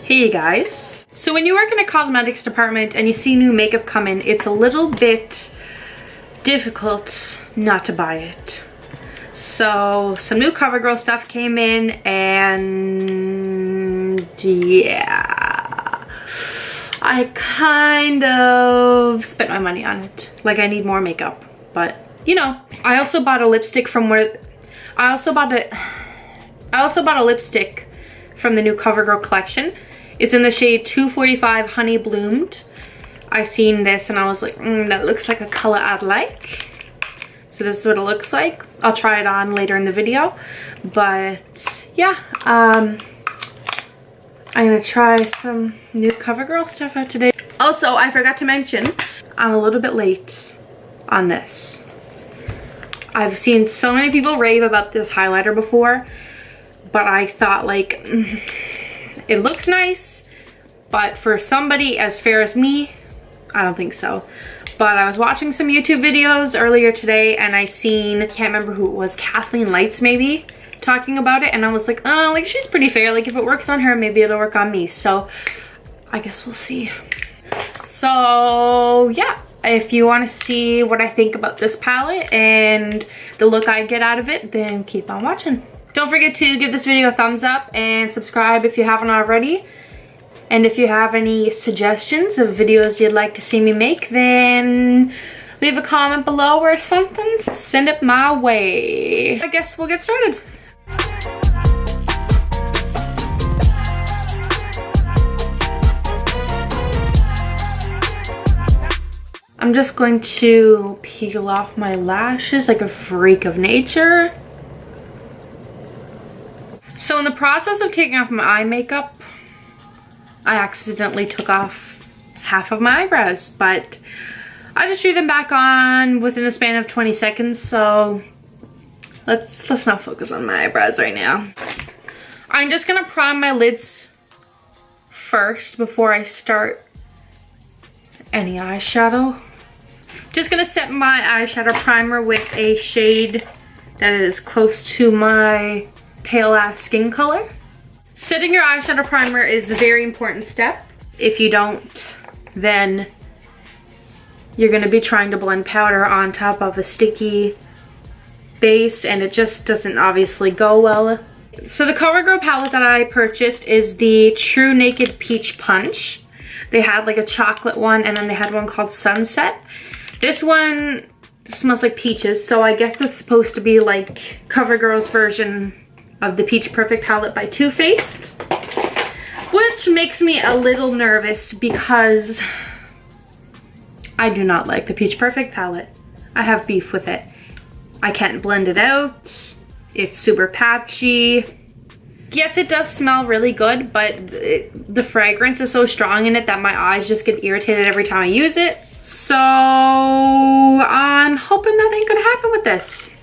Hey guys. So when you work in a cosmetics department and you see new makeup come in, it's a little bit difficult not to buy it. So some new CoverGirl stuff came in and yeah, I kind of spent my money on it. Like I need more makeup, but you know. I also bought a lipstick from I also bought a lipstick from the new CoverGirl collection. It's in the shade 245 Honey Bloomed. I seen this and I was like, that looks like a color I'd like. So this is what it looks like. I'll try it on later in the video. But yeah, I'm gonna try some new CoverGirl stuff out today. Also, I forgot to mention, I'm a little bit late on this. I've seen so many people rave about this highlighter before, but I thought like, it looks nice, but for somebody as fair as me, I don't think so. But I was watching some YouTube videos earlier today and I seen, I can't remember who it was, Kathleen Lights maybe, talking about it, and I was like, oh, like she's pretty fair. Like if it works on her, maybe it'll work on me. So I guess we'll see. So yeah, if you want to see what I think about this palette and the look I get out of it, then keep on watching. Don't forget to give this video a thumbs up and subscribe if you haven't already. And if you have any suggestions of videos you'd like to see me make, then leave a comment below or something. Send it my way. I guess we'll get started. I'm just going to peel off my lashes like a freak of nature. So in the process of taking off my eye makeup, I accidentally took off half of my eyebrows, but I just drew them back on within the span of 20 seconds, so let's not focus on my eyebrows right now. I'm just gonna prime my lids first before I start any eyeshadow. Just gonna set my eyeshadow primer with a shade that is close to my pale ass skin color. Setting your eyeshadow primer is a very important step. If you don't, then you're gonna be trying to blend powder on top of a sticky base and it just doesn't obviously go well. So the CoverGirl palette that I purchased is the True Naked Peach Punch. They had like a chocolate one and then they had one called Sunset. This one smells like peaches, so I guess it's supposed to be like CoverGirl's version of the Peach Perfect palette by Too Faced, which makes me a little nervous because I do not like the Peach Perfect palette. I have beef with it. I can't blend it out. It's super patchy. Yes, it does smell really good, but the fragrance is so strong in it that my eyes just get irritated every time I use it. So I'm hoping that ain't gonna happen with this,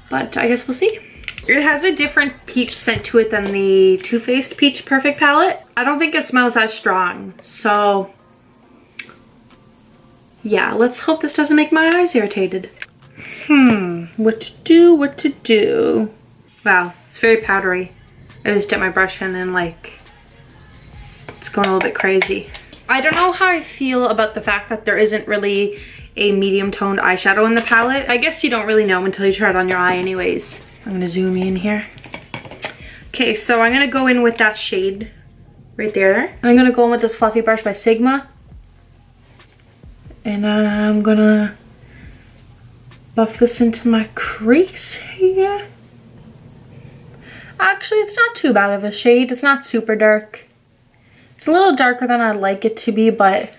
but I guess we'll see. It has a different peach scent to it than the Too Faced Peach Perfect palette. I don't think it smells as strong, so yeah, let's hope this doesn't make my eyes irritated. What to do? Wow, it's very powdery. I just dipped my brush in and like, it's going a little bit crazy. I don't know how I feel about the fact that there isn't really a medium toned eyeshadow in the palette. I guess you don't really know until you try it on your eye anyways. I'm gonna zoom in here. Okay, so I'm gonna go in with that shade right there. I'm gonna go in with this fluffy brush by Sigma. And I'm gonna buff this into my crease here. Actually, it's not too bad of a shade. It's not super dark. It's a little darker than I'd like it to be, but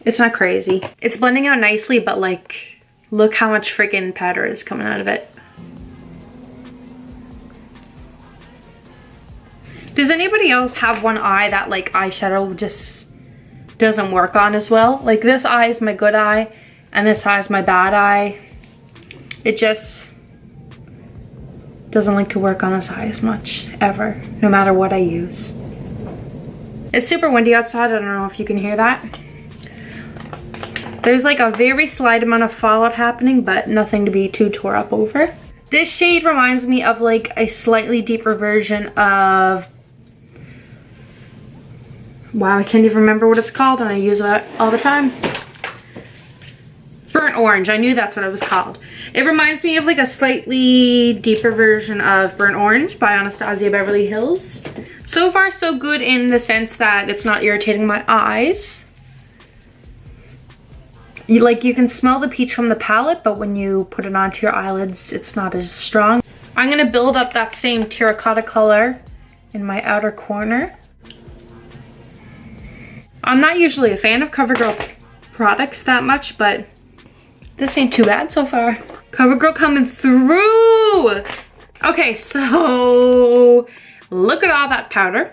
it's not crazy. It's blending out nicely, but like, look how much freaking powder is coming out of it. Does anybody else have one eye that like eyeshadow just doesn't work on as well? Like this eye is my good eye and this eye is my bad eye. It just doesn't like to work on this eye as much, ever, no matter what I use. It's super windy outside, I don't know if you can hear that. There's like a very slight amount of fallout happening, but nothing to be too tore up over. This shade reminds me of like a slightly deeper version of Wow, I can't even remember what it's called and I use it all the time. Burnt Orange, I knew that's what it was called. It reminds me of like a slightly deeper version of Burnt Orange by Anastasia Beverly Hills. So far so good in the sense that it's not irritating my eyes. You can smell the peach from the palette, but when you put it onto your eyelids, it's not as strong. I'm gonna build up that same terracotta color in my outer corner. I'm not usually a fan of CoverGirl products that much, but this ain't too bad so far. CoverGirl coming through! Okay, so look at all that powder.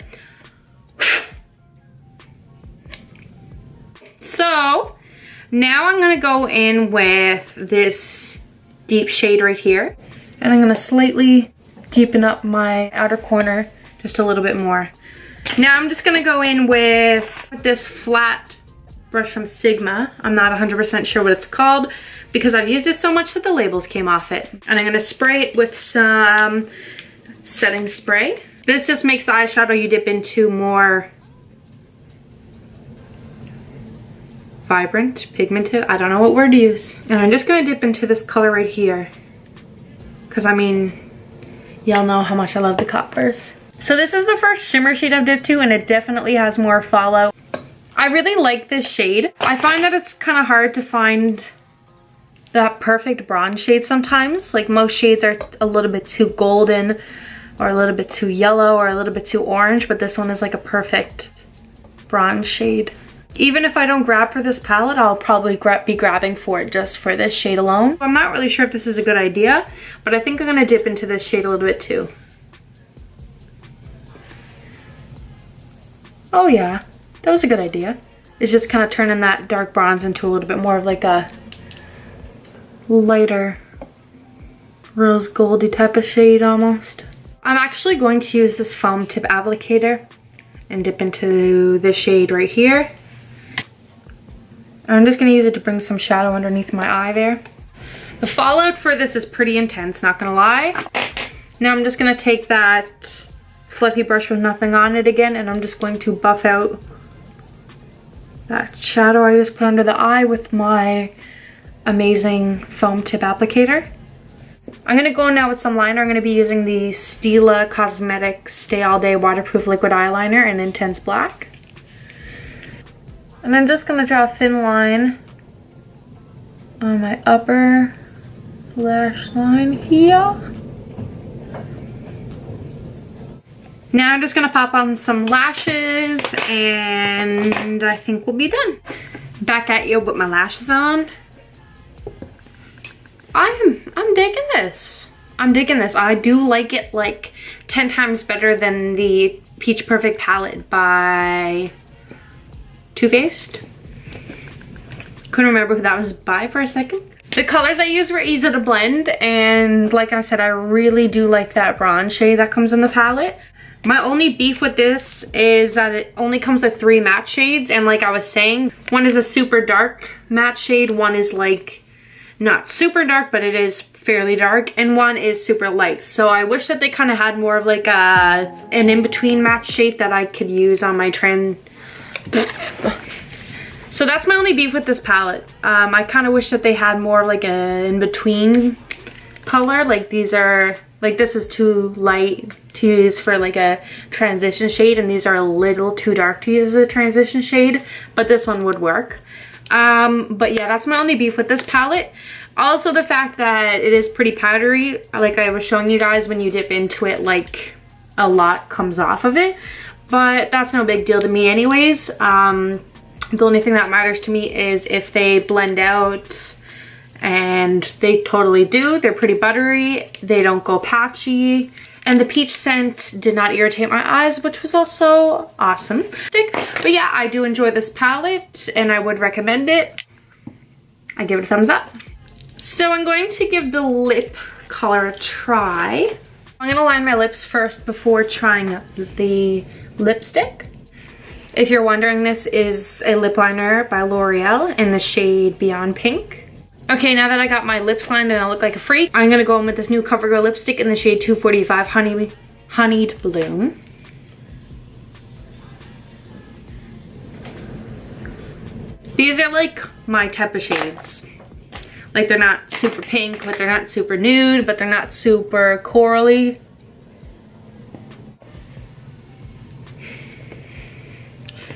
So now I'm gonna go in with this deep shade right here. And I'm gonna slightly deepen up my outer corner just a little bit more. Now I'm just gonna go in with this flat brush from Sigma. I'm not 100% sure what it's called because I've used it so much that the labels came off it. And I'm gonna spray it with some setting spray. This just makes the eyeshadow you dip into more vibrant, pigmented. I don't know what word to use. And I'm just gonna dip into this color right here. Cause I mean, y'all know how much I love the coppers. So this is the first shimmer shade I've dipped to and it definitely has more fallout. I really like this shade. I find that it's kind of hard to find that perfect bronze shade sometimes. Like most shades are a little bit too golden or a little bit too yellow or a little bit too orange, but this one is like a perfect bronze shade. Even if I don't grab for this palette, I'll probably be grabbing for it just for this shade alone. I'm not really sure if this is a good idea, but I think I'm gonna dip into this shade a little bit too. Oh yeah, that was a good idea. It's just kind of turning that dark bronze into a little bit more of like a lighter rose goldy type of shade almost. I'm actually going to use this foam tip applicator and dip into this shade right here. And I'm just gonna use it to bring some shadow underneath my eye there. The fallout for this is pretty intense, not gonna lie. Now I'm just gonna take that fluffy brush with nothing on it again and I'm just going to buff out that shadow I just put under the eye with my amazing foam tip applicator. I'm gonna go now with some liner. I'm gonna be using the Stila Cosmetics Stay All Day Waterproof Liquid Eyeliner in Intense Black. And I'm just gonna draw a thin line on my upper lash line here. Now I'm just gonna pop on some lashes and I think we'll be done. Back at you with my lashes on. I'm digging this. I'm digging this. I do like it like 10 times better than the Peach Perfect palette by Too Faced. Couldn't remember who that was by for a second. The colors I used were easy to blend and like I said, I really do like that bronze shade that comes in the palette. My only beef with this is that it only comes with 3 matte shades and like I was saying, one is a super dark matte shade, one is like not super dark but it is fairly dark, and one is super light. So I wish that they kind of had more of like an in-between matte shade that I could use on my trend. So that's my only beef with this palette. I kind of wish that they had more like a in-between color. Like these are, like this is too light to use for like a transition shade and these are a little too dark to use as a transition shade, but this one would work. But yeah, that's my only beef with this palette. Also the fact that it is pretty powdery, like I was showing you guys, when you dip into it, like a lot comes off of it, but that's no big deal to me anyways. The only thing that matters to me is if they blend out, and they totally do. They're pretty buttery, they don't go patchy, and the peach scent did not irritate my eyes, which was also awesome. But yeah, I do enjoy this palette and I would recommend it. I give it a thumbs up. So I'm going to give the lip color a try. I'm gonna line my lips first before trying the lipstick. If you're wondering, this is a lip liner by Loreal in the shade Beyond Pink. Okay, now that I got my lips lined and I look like a freak, I'm gonna go in with this new CoverGirl lipstick in the shade 245 Honeyed Bloom. These are like my type of shades. Like they're not super pink, but they're not super nude, but they're not super corally.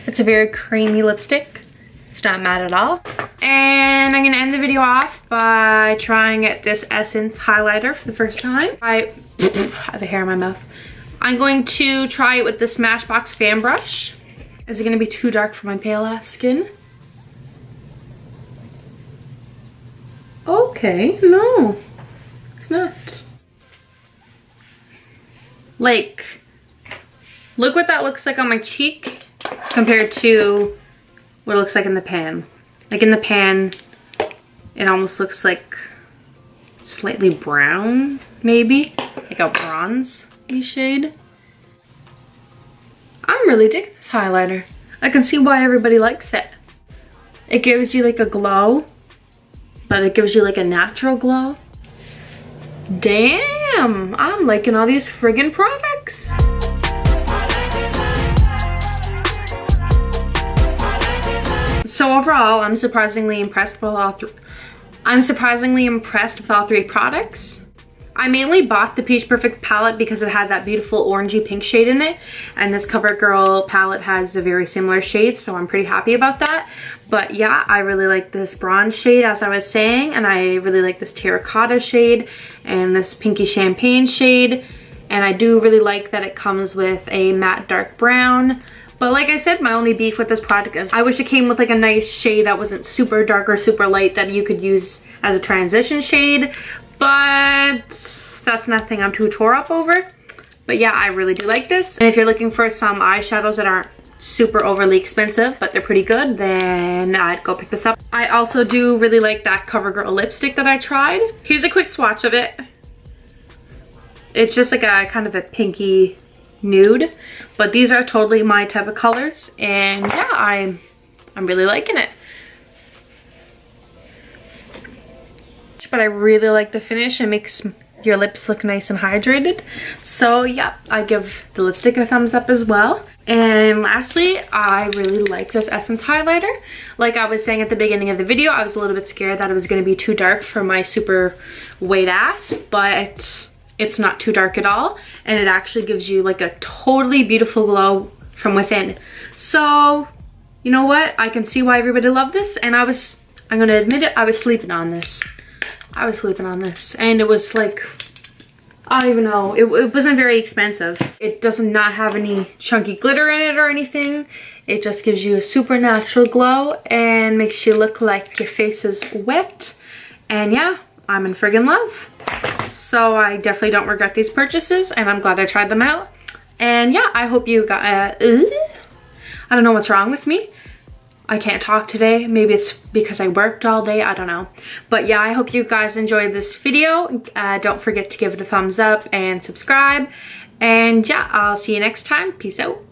It's a very creamy lipstick. It's not matte at all. And I'm gonna end the video off by trying this Essence highlighter for the first time. I have a hair in my mouth. I'm going to try it with the Smashbox fan brush. Is it gonna be too dark for my pale ass skin? Okay, no, it's not. Like, look what that looks like on my cheek compared to what it looks like in the pan. Like in the pan, it almost looks like slightly brown, maybe, like a bronze-y shade. I'm really digging this highlighter. I can see why everybody likes it. It gives you like a glow, but it gives you like a natural glow. Damn, I'm liking all these friggin' products. So overall, I'm surprisingly impressed with all three products. I mainly bought the Peach Perfect palette because it had that beautiful orangey pink shade in it, and this CoverGirl palette has a very similar shade, so I'm pretty happy about that. But yeah, I really like this bronze shade, as I was saying, and I really like this terracotta shade and this pinky champagne shade, and I do really like that it comes with a matte dark brown. But like I said, my only beef with this product is I wish it came with like a nice shade that wasn't super dark or super light that you could use as a transition shade, but that's nothing I'm too tore up over. But yeah, I really do like this. And if you're looking for some eyeshadows that aren't super overly expensive, but they're pretty good, then I'd go pick this up. I also do really like that CoverGirl lipstick that I tried. Here's a quick swatch of it. It's just like a kind of a pinky nude, but these are totally my type of colors, and yeah, I'm really liking it. But I really like the finish. It makes your lips look nice and hydrated. So yeah, I give the lipstick a thumbs up as well. And lastly, I really like this Essence highlighter. Like I was saying at the beginning of the video, I was a little bit scared that it was going to be too dark for my super white ass, but it's not too dark at all, and it actually gives you like a totally beautiful glow from within. So you know what, I can see why everybody loved this, and I'm gonna admit it, I was sleeping on this. And it was like, I don't even know, it wasn't very expensive. It does not have any chunky glitter in it or anything. It just gives you a super natural glow and makes you look like your face is wet. And yeah, I'm in friggin' love. So I definitely don't regret these purchases, and I'm glad I tried them out. And yeah, I hope you got, I don't know what's wrong with me. I can't talk today. Maybe it's because I worked all day, I don't know. But yeah, I hope you guys enjoyed this video. Don't forget to give it a thumbs up and subscribe. And yeah, I'll see you next time. Peace out.